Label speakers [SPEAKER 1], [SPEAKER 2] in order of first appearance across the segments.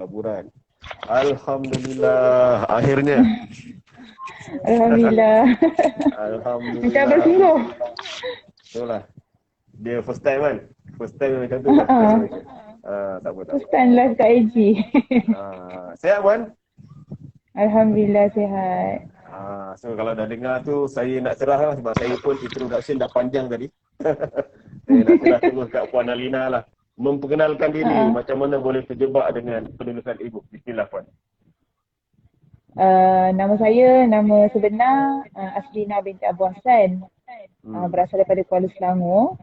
[SPEAKER 1] pelaburan. Alhamdulillah, akhirnya.
[SPEAKER 2] Alhamdulillah.
[SPEAKER 1] Alhamdulillah.
[SPEAKER 2] Macam bersungguh.
[SPEAKER 1] Itulah. Dia first time kan? First time macam tu. Tak apa.
[SPEAKER 2] First time live kat IG.
[SPEAKER 1] Sihat Puan?
[SPEAKER 2] Alhamdulillah sihat.
[SPEAKER 1] So kalau dah dengar tu, saya nak cerah lah sebab saya pun introduction dah panjang tadi. Saya nak cerah terus kat Puan Alina lah. Memperkenalkan diri, macam mana boleh terjebak dengan pelulusan ibu. Bismillah Puan.
[SPEAKER 2] Nama saya, nama sebenar Aslina binti Abu Hassan. Berasal daripada Kuala Selangor.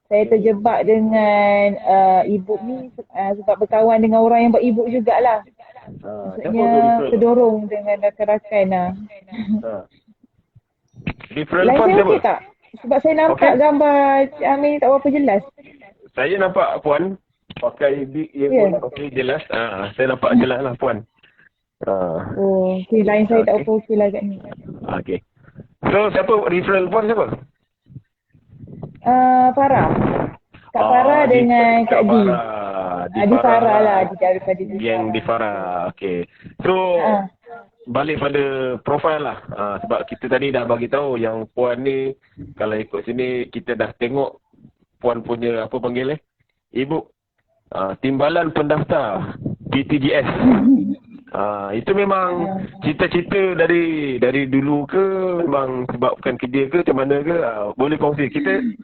[SPEAKER 2] Saya terjebak dengan ibu ni sebab berkawan dengan orang yang beribu jugalah. Maksudnya terdorong dengan rakan-rakan.
[SPEAKER 1] Different
[SPEAKER 2] Lain
[SPEAKER 1] Puan
[SPEAKER 2] saya
[SPEAKER 1] siapa?
[SPEAKER 2] okey tak? Sebab saya nampak gambar Cik Amir tak berapa jelas.
[SPEAKER 1] Saya nampak Puan pakai big earphone, okey jelas. Saya nampak jelas lah Puan.
[SPEAKER 2] Okey, lain saya tak berapa okey lah kat ni.
[SPEAKER 1] Okey. So siapa referral Puan siapa?
[SPEAKER 2] Farah. Kak Farah dengan Kak Di. Di Farah lah daripada di
[SPEAKER 1] yang di Farah. Okey. So balik pada profil lah. Sebab kita tadi dah bagi tahu yang Puan ni kalau ikut sini kita dah tengok Puan punya apa panggil ibu timbalan pendaftar PTGS. Itu memang cita-cita dari dulu ke memang sebabkan kerja ke macam mana ke? Boleh kongsi.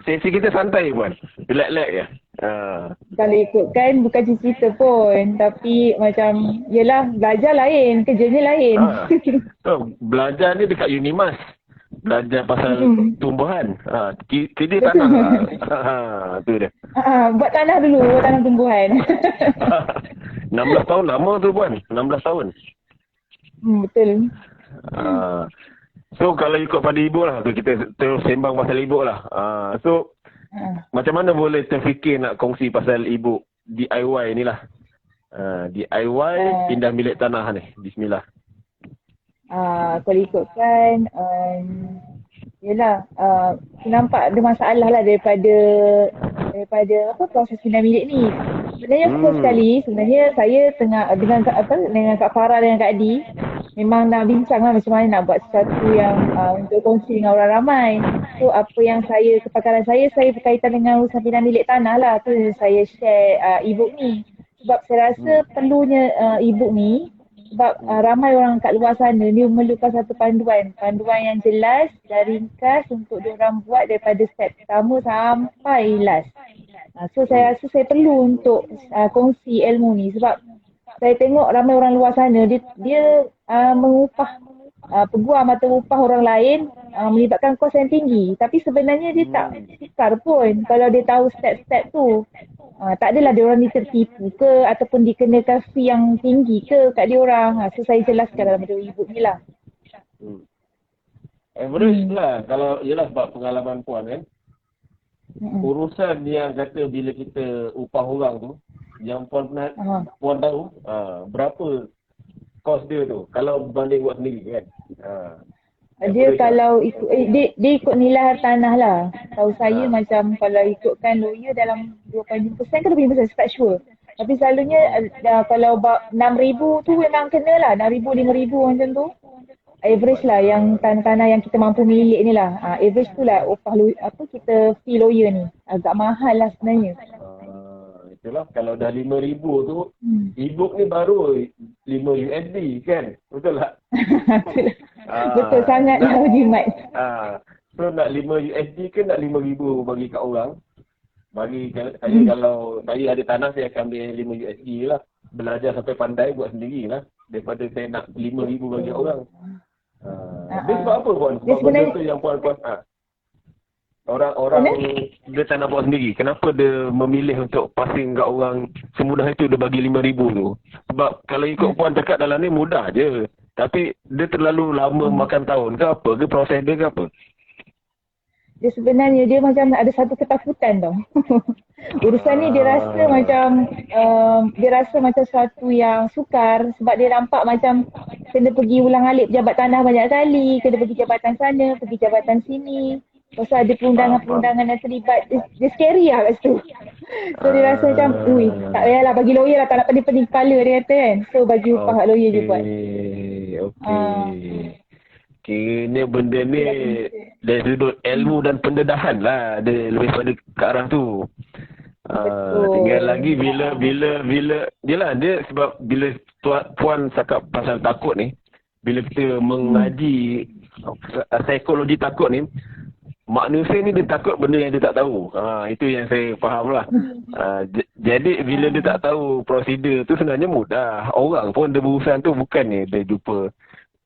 [SPEAKER 1] Sesi kita santai Puan. Relax-relax je.
[SPEAKER 2] Kalau ikutkan bukan cita-cita pun, tapi macam yelah belajar lain, kerjanya lain.
[SPEAKER 1] Belajar ni dekat Unimas. Belajar pasal tumbuhan. Kerja tanah lah. Tu dia.
[SPEAKER 2] Buat tanah dulu, buat tanah tumbuhan.
[SPEAKER 1] 16 tahun lama tu Puan. 16 tahun.
[SPEAKER 2] Betul.
[SPEAKER 1] So kalau ikut pada ibu lah, kita terus sembang pasal ibu lah. So macam mana boleh terfikir nak kongsi pasal ibu DIY ni lah. DIY pindah milik tanah ni. Bismillah.
[SPEAKER 2] Kalau ikutkan yelah nampak ada masalah lah daripada proses pindah milik ni. Sebenarnya first sekali saya tengah dengan Kak Farah dengan Kak Di memang nak bincang lah macam mana nak buat sesuatu yang untuk kongsi dengan orang ramai. So apa yang kepakaran saya berkaitan dengan urusan pindah milik tanah lah. Tu saya share e-book ni. Sebab saya rasa perlunya e-book ni sebab ramai orang kat luar sana ni memerlukan satu panduan yang jelas dan ringkas untuk diorang buat daripada step pertama sampai last. So saya rasa saya perlu untuk kongsi ilmu ni sebab saya tengok ramai orang luar sana dia mengupah peguam atau upah orang lain melibatkan kos yang tinggi, tapi sebenarnya dia tak fikar pun kalau dia tahu step-step tu. Tak adalah dia orang ni tertipu ke ataupun dikenakan fee yang tinggi ke kat dia orang. So saya jelaskan dalam video e-book ni lah.
[SPEAKER 1] Average lah kalau yelah sebab pengalaman Puan kan. Urusan yang kata bila kita upah orang tu yang Puan pernah Puan tahu berapa kos dia tu kalau banding buat sendiri kan.
[SPEAKER 2] Dia kalau ikut dia ikut nilai tanah lah. Tahu saya macam kalau ikutkan lawyer dalam 2.5% ke 25% tak sure. Tapi selalunya kalau 6,000 tu memang kena lah. 6,000, 5,000 macam tu. Average lah yang tanah-tanah yang kita mampu milik ni lah. Average tu lah upah kita fee lawyer ni. Agak mahal lah sebenarnya.
[SPEAKER 1] Itulah kalau dah 5,000 tu e-book ni baru 5 USD kan. Betul tak?
[SPEAKER 2] Betul sangat lah jimat.
[SPEAKER 1] So nak 5 USD ke nak 5,000 bagi kat orang? Bagi saya kalau saya ada tanah saya akan ambil 5 USD lah. Belajar sampai pandai buat sendiri lah. Daripada saya nak 5,000 bagi orang. Dia sebab apa Puan? Sebab benda tu yang Puan orang dia tak nak buat sendiri. Kenapa dia memilih untuk passing kat orang semudah itu dia bagi 5,000 tu? Sebab kalau ikut Puan cakap dalam ni mudah je. Tapi dia terlalu lama makan tahun ke apa ke proses dia ke apa?
[SPEAKER 2] Dia sebenarnya dia macam ada satu ketakutan tau. Urusan ni dia rasa macam satu yang sukar sebab dia nampak macam kena pergi ulang alik pejabat tanah banyak kali, kena pergi jabatan sana, pergi jabatan sini. Pasal ada perundangan-perundangan yang terlibat. Dia scary lah kat situ. So dia rasa macam, ui, tak payahlah bagi lawyer lah, tak nak pening-pening kepala dia kata kan. So bagi upah kat lawyer je buat.
[SPEAKER 1] Okey. Kiranya benda ni dari sudut ilmu dan pendedahan lah. Dia lebih pada ke arah tu. Tinggal lagi bila yelah dia sebab bila puan cakap pasal takut ni, bila kita mengaji psikologi takut ni, manusia ni dia takut benda yang dia tak tahu. Itu yang saya faham lah. Jadi bila dia tak tahu prosedur tu sebenarnya mudah. Orang pun dia berurusan tu bukannya dia jumpa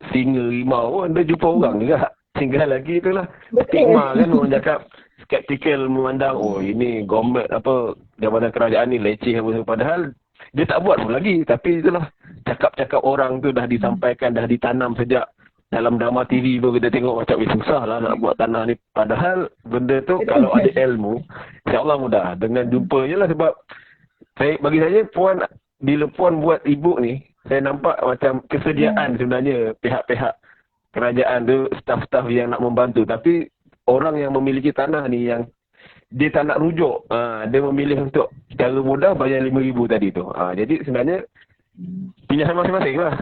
[SPEAKER 1] singa rimau pun, dia jumpa orang juga. Tinggal lagi itulah stigma kan, orang cakap skeptikal memandang ini government jabatan kerajaan ni leceh apa, padahal dia tak buat pun lagi. Tapi itulah cakap-cakap orang tu dah disampaikan, dah ditanam sejak dalam drama TV pun kita tengok macam susah lah nak buat tanah ni. Padahal benda tu kalau ada ilmu, insyaAllah mudah. Dengan jumpa je lah, sebab bagi saya bila puan buat e-book ni, saya nampak macam kesediaan sebenarnya pihak-pihak kerajaan tu, staf-staf yang nak membantu. Tapi orang yang memiliki tanah ni yang dia tak nak rujuk, dia memilih untuk secara mudah bayar RM5,000 tadi tu. Jadi sebenarnya pilihan masing-masing lah.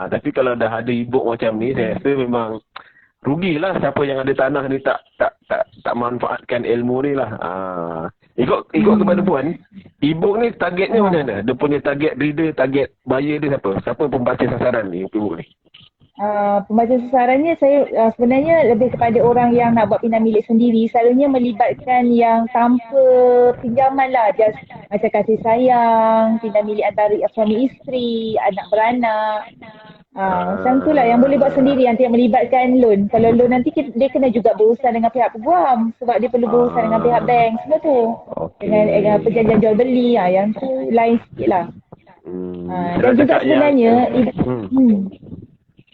[SPEAKER 1] Tapi kalau dah ada e-book macam ni, saya rasa memang rugilah siapa yang ada tanah ni tak manfaatkan ilmu ni lah. Ikut kepada puan, e-book ni targetnya macam mana? Dia punya target reader, target buyer dia siapa? Siapa pembaca sasaran ni e-book ni?
[SPEAKER 2] Pembaca sasarannya saya sebenarnya lebih kepada orang yang nak buat pindah milik sendiri. Selalunya melibatkan yang tanpa pinjaman lah, just macam kasih sayang, pindah milik antara suami isteri, anak beranak. Macam tu lah yang boleh buat sendiri, yang tidak melibatkan loan. Kalau loan nanti dia kena juga berurusan dengan pihak peguam, sebab dia perlu berurusan dengan pihak bank semua tu. Dengan perjanjian jual beli, yang tu lain sikit lah. Dan juga sebenarnya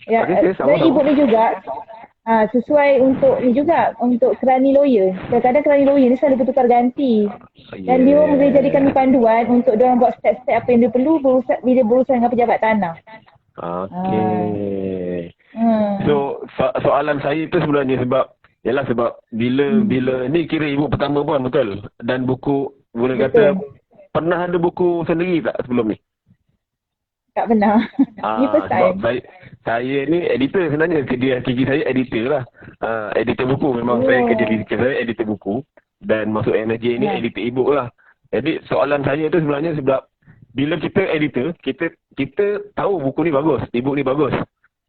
[SPEAKER 2] sebenarnya e-book ni juga sesuai untuk ni juga, untuk kerani lawyer. Kadang-kadang kerani lawyer ni selalu bertukar ganti. Dan dia boleh jadikan panduan untuk dia orang buat step-step apa yang dia perlu bila berurusan dengan pejabat tanah.
[SPEAKER 1] Okey. So soalan saya tu sebenarnya sebab bila ni kira ibu pertama pun betul, dan buku boleh kata pernah ada buku sendiri tak sebelum ni?
[SPEAKER 2] Tak pernah. Ni first time.
[SPEAKER 1] Sebab saya ni editor sebenarnya. Kerja saya editor lah. Editor buku. Memang saya kerja saya editor buku. Dan masuk NSJ ni editor e-book lah. Jadi soalan saya tu sebenarnya sebab bila kita editor, kita tahu buku ni bagus, e-book ni bagus.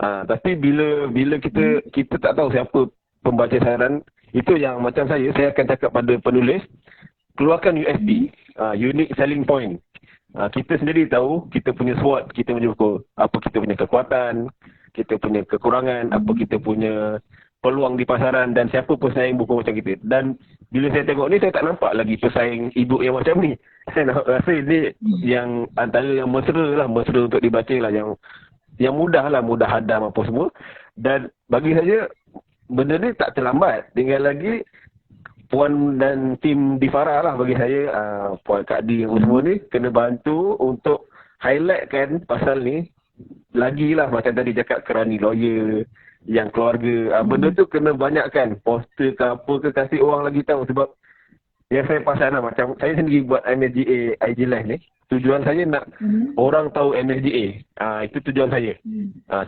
[SPEAKER 1] Tapi bila kita tak tahu siapa pembaca sasaran, itu yang macam saya akan cakap pada penulis, keluarkan USP, Unique Selling Point. Kita sendiri tahu kita punya SWOT, kita punya buku, apa kita punya kekuatan, kita punya kekurangan, apa kita punya peluang di pasaran, dan siapa pesaing buku macam kita. Dan bila saya tengok ni, saya tak nampak lagi pesaing e-book yang macam ni. Saya rasa ini yang antara yang mesra untuk dibaca lah, yang mudah hadam apa semua. Dan bagi saya benda ni tak terlambat. Tinggal lagi puan dan tim di Farah lah bagi saya, Puan Kak Di yang semua ni kena bantu untuk highlightkan pasal ni lagi lah. Macam tadi cakap kerani lawyer, yang keluarga, benda tu kena banyakkan, poster ke apa ke, kasih orang lagi tahu. Sebab yang saya pasal lah, macam saya sendiri buat MSGA IG Live ni, tujuan saya nak orang tahu MSGA. Itu tujuan saya,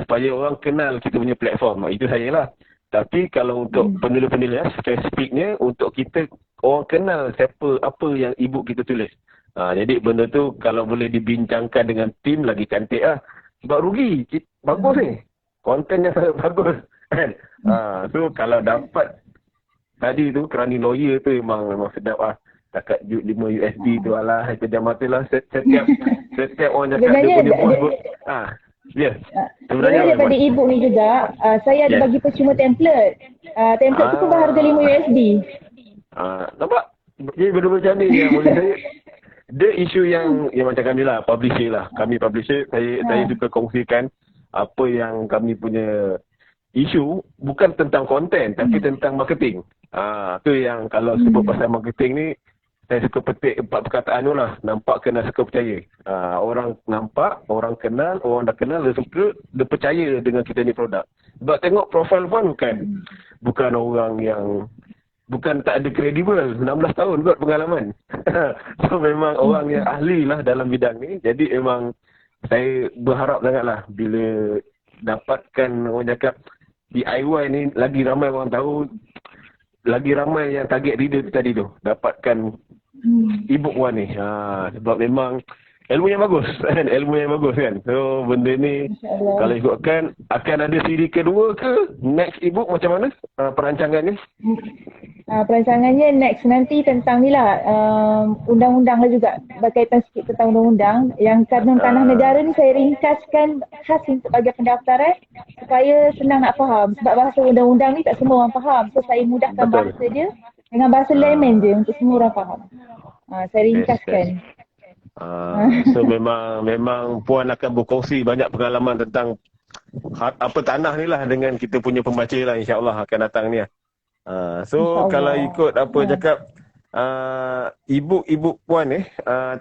[SPEAKER 1] supaya orang kenal kita punya platform. Itu saya lah. Tapi kalau untuk penulis-penulis spesifiknya, untuk kita orang kenal apa yang e-book kita tulis. Jadi benda tu kalau boleh dibincangkan dengan tim lagi cantik lah. Sebab rugi, bagus ni. Konten yang sangat bagus kan. So kalau dapat tadi tu kerani lawyer tu memang sedap lah. Takat 5 USD tu lah, kejam mata lah. Setiap orang cakap dia punya bos.
[SPEAKER 2] Sebenarnya daripada e-book ni juga, saya ada bagi percuma template. Template tu pun berharga 5 USD.
[SPEAKER 1] Nampak? Jadi benda-benda macam ni yang boleh saya. Dia isu yang macam kami lah, publisher lah. Kami publisher, saya suka kongsikan apa yang kami punya isu, bukan tentang konten, tapi tentang marketing. Tu yang kalau sebut pasal marketing ni, saya suka petik 4 perkataan tu lah. Nampak, kenal, suka, percaya. Orang nampak, orang kenal, orang dah kenal, dia suka, dia percaya dengan kita ni produk. Sebab tengok profil pun bukan orang yang bukan tak ada kredibel. 16 tahun kot pengalaman. So memang orang yang ahli lah dalam bidang ni. Jadi memang saya berharap sangatlah bila dapatkan orang cakap DIY ni, lagi ramai orang tahu, lagi ramai yang target reader tu tadi tu dapatkan e-book Puan ni. Sebab memang ilmu yang bagus kan, ilmu yang bagus kan. So benda ni kalau ikutkan akan ada siri kedua ke next e-book macam mana perancangannya?
[SPEAKER 2] Perancangannya next nanti tentang ni lah, undang-undang lah juga, berkaitan sikit tentang undang-undang. Yang kanun tanah negara ni saya ringkaskan khas untuk bagi pendaftaran supaya senang nak faham. Sebab bahasa undang-undang ni tak semua orang faham. So saya mudahkan bahasa dia dengan bahasa layman je untuk semua orang faham. Saya ringkaskan.
[SPEAKER 1] So memang Puan akan berkongsi banyak pengalaman tentang apa tanah ni lah dengan kita punya pembaca lah, insya-Allah akan datang ni lah. So kalau ikut apa cakap e-book Puan ni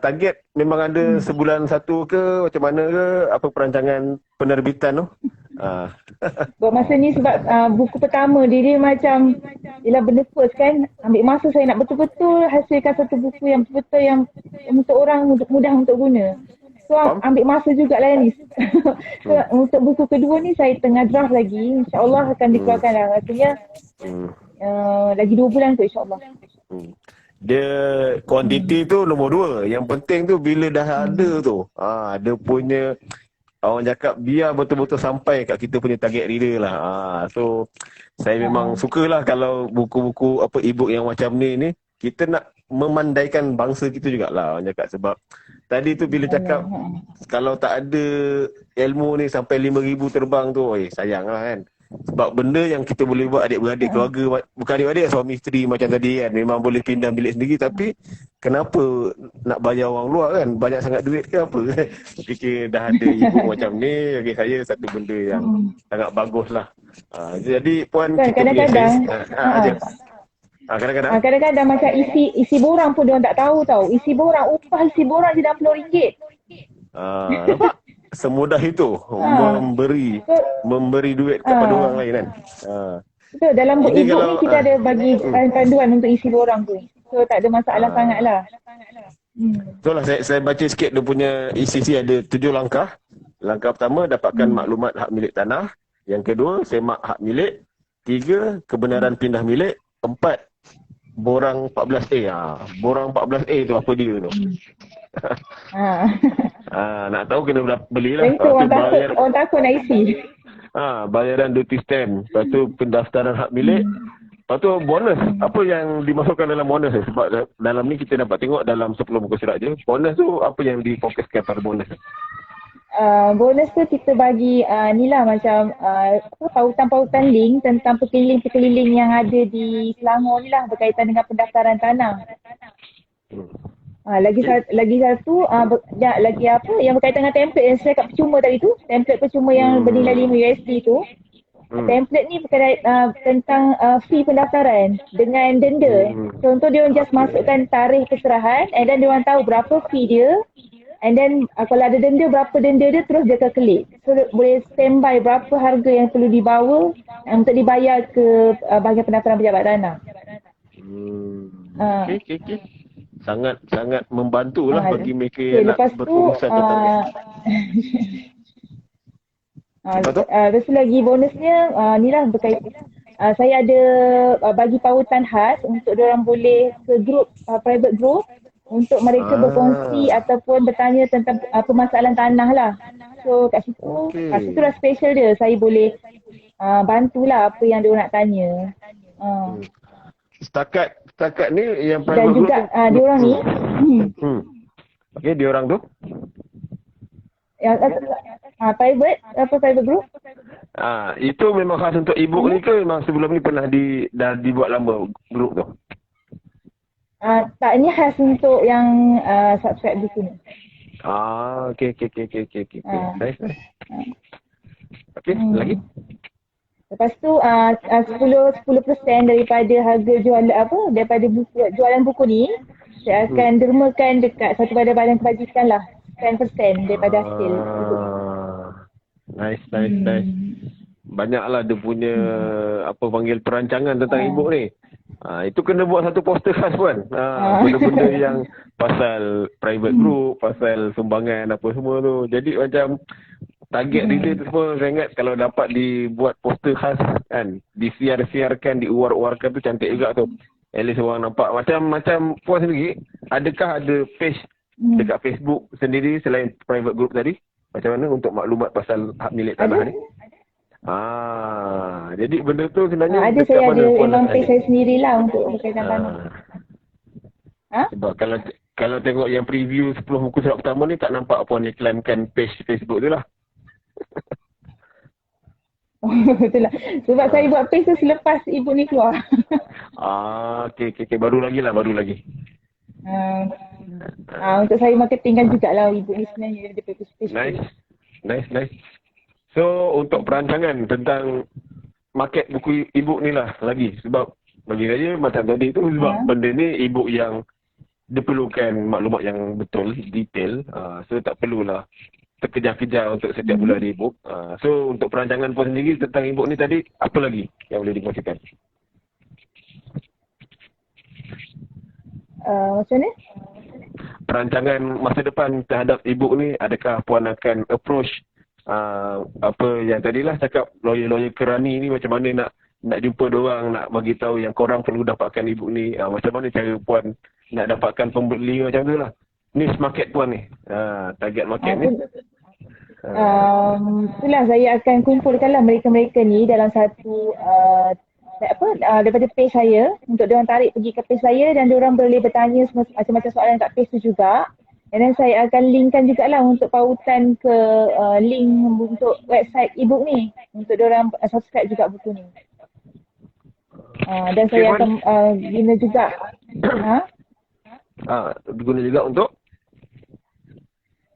[SPEAKER 1] target memang ada sebulan satu ke macam mana ke, apa perancangan penerbitan tu?
[SPEAKER 2] Buat masa ni sebab buku pertama dia macam ialah benda first kan, ambil masa saya nak betul-betul hasilkan satu buku yang betul-betul yang untuk orang mudah untuk guna. So ambil masa jugalah ni. So untuk buku kedua ni saya tengah draft lagi, insya-Allah akan dikeluarkan lah. Artinya lagi 2 bulan tu insya-Allah.
[SPEAKER 1] Dia kuantiti tu nombor 2. Yang penting tu bila dah ada tu, ada punya orang cakap biar betul-betul sampai kat kita punya target reader lah. So saya memang sukalah kalau buku-buku apa e-book yang macam ni kita nak memandaikan bangsa kita jugalah orang cakap. Sebab tadi tu bila cakap kalau tak ada ilmu ni sampai 5,000 terbang tu, sayanglah kan. Sebab benda yang kita boleh buat adik-beradik keluarga, bukan adik-beradik, suami isteri macam tadi kan, memang boleh pindah bilik sendiri. Tapi kenapa nak bayar orang luar kan, banyak sangat duit ke apa. Fikir dah ada e-book macam ni, bagi saya satu benda yang sangat bagus lah. Jadi Puan, kita
[SPEAKER 2] kadang-kadang kadang-kadang macam isi borang pun dia orang tak tahu tau. Isi borang, upah isi borang je RM60.
[SPEAKER 1] Nampak? Semudah itu memberi duit kepada orang lain kan.
[SPEAKER 2] Betul, dalam e-book ni kita ada bagi panduan untuk isi borang tu. So tak ada masalah sangatlah.
[SPEAKER 1] Betul lah, saya baca sikit dia punya isi ada 7 langkah. Langkah pertama, dapatkan maklumat hak milik tanah. Yang kedua, semak hak milik. 3, kebenaran pindah milik. 4, borang 14A. Borang 14A tu apa dia tu? Nak tahu kena belilah.
[SPEAKER 2] Orang takut nak isi.
[SPEAKER 1] Bayaran duty stamp. Lepas tu pendaftaran hak milik. Lepas tu bonus. Apa yang dimasukkan dalam bonus ni? Sebab dalam ni kita dapat tengok dalam 10 muka surat je. Bonus tu apa yang difokuskan pada bonus?
[SPEAKER 2] Bonus tu kita bagi ni lah macam pautan-pautan link tentang pekeliling-pekeliling yang ada di Selangor ni lah berkaitan dengan pendaftaran tanah. Lagi satu lagi apa yang berkaitan dengan template yang saya cakap percuma tadi tu, template percuma yang bernilai $5 tu. Template ni berkaitan tentang fee pendaftaran dengan denda. Contoh dia orang just masukkan tarikh keserahan and then dia orang tahu berapa fee dia. And then kalau ada denda, berapa denda dia, terus dia klik. So boleh standby berapa harga yang perlu dibawa untuk dibayar ke bahagian pendaftaran pejabat tanah.
[SPEAKER 1] Okay. Sangat membantulah bagi mereka yang nak berurusan tentang ni.
[SPEAKER 2] Lepas tu lagi bonusnya ni lah berkaitan. Saya ada bagi pautan khas untuk diorang boleh ke group, private group, untuk mereka berkongsi ataupun bertanya tentang permasalahan tanah lah. So kat situ lah special dia. Saya boleh bantulah apa yang diorang nak tanya.
[SPEAKER 1] Setakat ni yang private
[SPEAKER 2] dan juga diorang ni
[SPEAKER 1] okey, diorang tu private group itu memang khas untuk e-book ni ke memang sebelum ni pernah dah dibuat lama grup tu?
[SPEAKER 2] Tak, ini khas untuk yang subscribe buku ni.
[SPEAKER 1] Okey. Nice. Okey, lagi?
[SPEAKER 2] Lepas tu 10% daripada harga daripada jualan buku ni saya akan dermakan dekat satu badan kebajikan lah, 10% daripada hasil.
[SPEAKER 1] Nice. Banyaklah dia punya apa panggil perancangan tentang e-book ni. Itu kena buat satu poster khas Puan. Benda-benda yang pasal private group, pasal sumbangan apa semua tu. Jadi macam target dia tu semua, saya ingat kalau dapat dibuat poster khas kan, disiar-siarkan, diuar-uarkan tu cantik juga tu. At least orang nampak. Macam Puan sendiri, adakah ada page dekat Facebook sendiri selain private group tadi? Macam mana untuk maklumat pasal hak milik tanah ni? Jadi benda tu sebenarnya
[SPEAKER 2] ada, saya ada memang page saya sendirilah untuk berkaitan tanah.
[SPEAKER 1] Sebab kalau tengok yang preview 10 buku surat pertama ni, tak nampak Puan iklankan page Facebook tu lah.
[SPEAKER 2] Betul lah. Sebab saya buat page tu selepas ibu ni keluar.
[SPEAKER 1] Okay. Baru lagi.
[SPEAKER 2] Untuk saya marketingkan jugalah ibu ni sebenarnya. Dia page.
[SPEAKER 1] Nice. So, untuk perancangan tentang market buku ibu ni lah lagi. Sebab bagi saya macam tadi tu, sebab benda ni ibu yang diperlukan maklumat yang betul, detail. So, tak perlulah terkejar-kejar untuk setiap bulan di e-book. So, untuk perancangan Puan sendiri tentang e-book ni tadi, apa lagi yang boleh dikongsikan?
[SPEAKER 2] Macam ni?
[SPEAKER 1] Perancangan masa depan terhadap e-book ni, adakah Puan akan approach apa yang tadilah cakap lawyer-lawyer kerani ni, macam mana nak jumpa diorang, nak bagi tahu yang korang perlu dapatkan e-book ni, macam mana cara Puan nak dapatkan pembeli macam tu lah. Niche market Puan ni, target market ni.
[SPEAKER 2] Itulah, saya akan kumpulkanlah mereka-mereka ni dalam satu daripada page saya, untuk diorang tarik pergi ke page saya dan diorang boleh bertanya macam-macam soalan kat page tu juga. And then saya akan linkkan jugalah untuk pautan ke link untuk website e-book ni, untuk diorang subscribe juga buku ni. Dan saya akan guna juga
[SPEAKER 1] guna juga untuk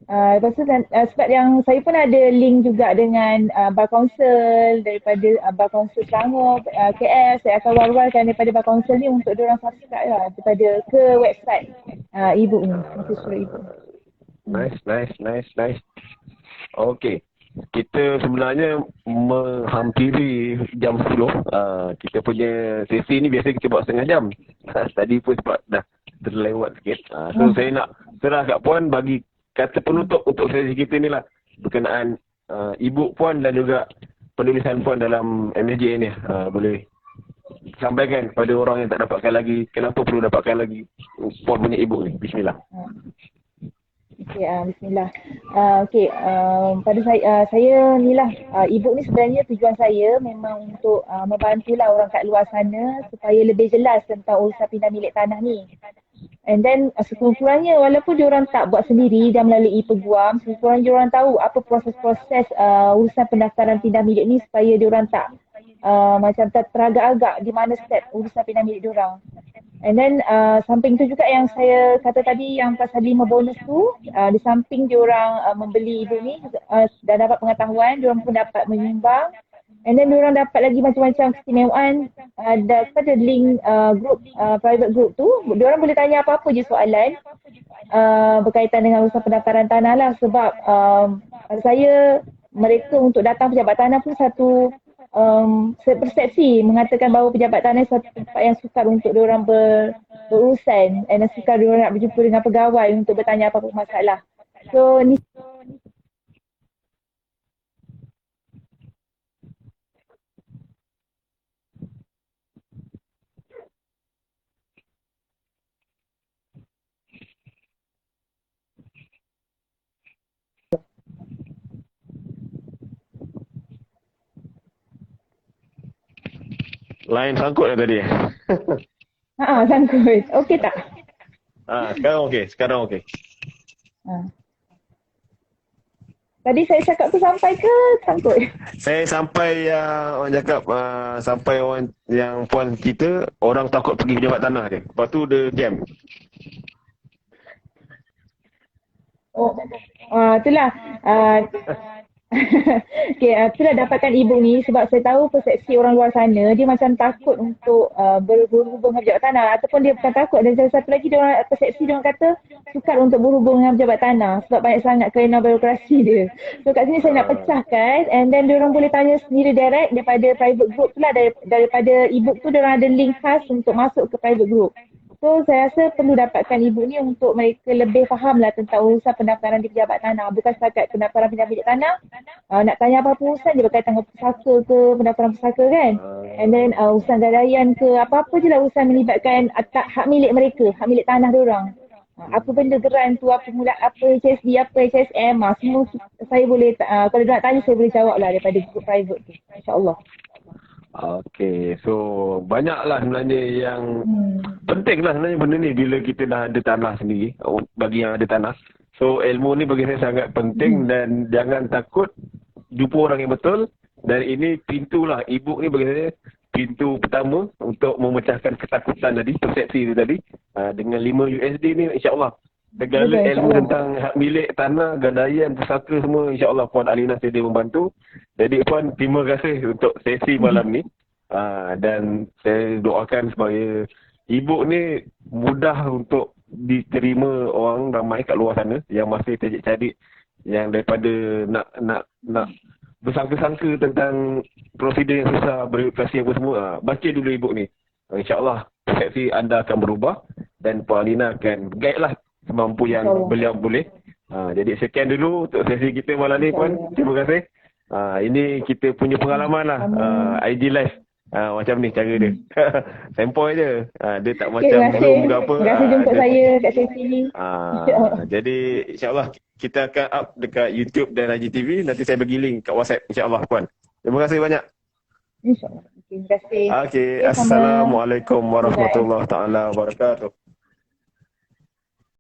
[SPEAKER 2] lepas tu sebab yang saya pun ada link juga dengan Bar Council, daripada Bar Council Selangor, KL. Saya akan war-warkan daripada Bar Council ni untuk diorang subscribe lah daripada ke website e-book ni, untuk surat e-book.
[SPEAKER 1] Nice. Okay. Kita sebenarnya menghampiri jam 10. Kita punya sesi ni biasa kita buat setengah jam. Tadi pun sebab dah terlewat sikit. So saya nak serah kat Puan bagi kata penutup untuk sesi kita ni lah, berkenaan e-book Puan dan juga penulisan Puan dalam MSJ ni. Boleh sampaikan pada orang yang tak dapatkan lagi, kenapa perlu dapatkan lagi Puan punya e-book ni. Bismillah.
[SPEAKER 2] Bismillah. Pada saya ni lah, e-book ni sebenarnya tujuan saya memang untuk membantulah orang kat luar sana supaya lebih jelas tentang urusan pindah milik tanah ni. And then sekurang-kurangnya walaupun diorang tak buat sendiri dan melalui peguam, sekurang-kurangnya diorang tahu apa proses-proses urusan pendaftaran pindah milik ni, supaya diorang tak macam teragak-agak di mana step urusan pindah milik diorang. And then samping tu juga yang saya kata tadi, yang pasal 5 bonus tu, di samping diorang membeli ibu ni dan dapat pengetahuan, diorang pun dapat menyumbang. And then diorang dapat lagi macam-macam keistimewaan. Pada link group, private group tu, diorang boleh tanya apa-apa je soalan berkaitan dengan urusan pendaftaran tanah lah. Sebab pada saya, mereka untuk datang pejabat tanah pun satu persepsi mengatakan bahawa pejabat tanah satu tempat yang sukar untuk diorang berurusan, dan sukar diorang nak berjumpa dengan pegawai untuk bertanya apa-apa masalah. So ni
[SPEAKER 1] Lain sangkut lah tadi.
[SPEAKER 2] sangkut. Okey tak?
[SPEAKER 1] Sekarang okey.
[SPEAKER 2] Tadi saya cakap tu sampai ke sangkut?
[SPEAKER 1] Saya sampai orang cakap sampai orang yang Puan cerita orang takut pergi pejabat tanah je. Lepas tu dia jam.
[SPEAKER 2] Itulah. Okay, itulah dapatkan ibu ni sebab saya tahu persepsi orang luar sana, dia macam takut untuk berhubung dengan pejabat tanah. Ataupun dia bukan takut, dan satu lagi dia orang, persepsi dia orang kata sukar untuk berhubung dengan pejabat tanah sebab banyak sangat kerana birokrasi dia. So kat sini saya nak
[SPEAKER 1] Ah,
[SPEAKER 2] pecahkan, and then dia orang boleh tanya sendiri direct daripada private group tu lah, daripada e-book tu dia orang ada link khas untuk masuk ke private group. So saya rasa perlu dapatkan ibu ni untuk mereka lebih faham lah tentang urusan pendaftaran di pejabat tanah. Bukan setakat pendaftaran pejabat tanah, nak tanya apa-apa urusan je berkaitan dengan pusaka ke, pendaftaran pusaka kan. And then urusan gadaian ke, apa-apa je lah urusan melibatkan hak milik mereka, hak milik tanah diorang. Apa benda geran tu, apa mula, apa HSD, apa HSM, semua saya boleh, kalau dia nak tanya saya boleh jawab lah daripada group private tu. InsyaAllah.
[SPEAKER 1] okay, so banyaklah sebenarnya yang
[SPEAKER 2] Hmm.
[SPEAKER 1] penting lah sebenarnya benda ni bila kita dah ada tanah sendiri, bagi yang ada tanah. So ilmu ni bagi saya sangat penting dan jangan takut jumpa orang yang betul. Dan ini pintulah, e-book ni bagi saya pintu pertama untuk memecahkan ketakutan tadi, persepsi tu tadi. Dengan 5 USD ni insyaAllah segala
[SPEAKER 2] Betul,
[SPEAKER 1] ilmu
[SPEAKER 2] insyaAllah.
[SPEAKER 1] tentang hak milik tanah, gadaian, pusaka semua insyaAllah Puan Alina sedia membantu. Jadi Puan, terima kasih untuk sesi malam ni. Dan saya doakan supaya e-book ni mudah untuk diterima orang ramai kat luar sana yang masih tercari yang daripada nak bersangka-sangka tentang prosedur yang susah, birokrasi apa semua. Baca dulu e-book ni. InsyaAllah persepsi anda akan berubah dan Puan Alina akan guide lah semampu yang
[SPEAKER 2] InsyaAllah.
[SPEAKER 1] beliau boleh. Jadi sekian dulu untuk sesi kita malam ni Puan. Terima kasih. Ini kita punya pengalaman lah. ID Live. Macam ni cara dia. Sempoi je. Dia tak
[SPEAKER 2] Okay,
[SPEAKER 1] macam
[SPEAKER 2] terima kasih.
[SPEAKER 1] Zoom ke apa.
[SPEAKER 2] Terima kasih jemput saya kat sesi ni.
[SPEAKER 1] Jadi insyaAllah kita akan up dekat YouTube dan IGTV. Nanti saya bagi link kat WhatsApp insyaAllah Puan. Terima kasih banyak.
[SPEAKER 2] InsyaAllah. Okay, terima kasih.
[SPEAKER 1] Okay,
[SPEAKER 2] Okay, sama.
[SPEAKER 1] Assalamualaikum warahmatullahi taala wabarakatuh.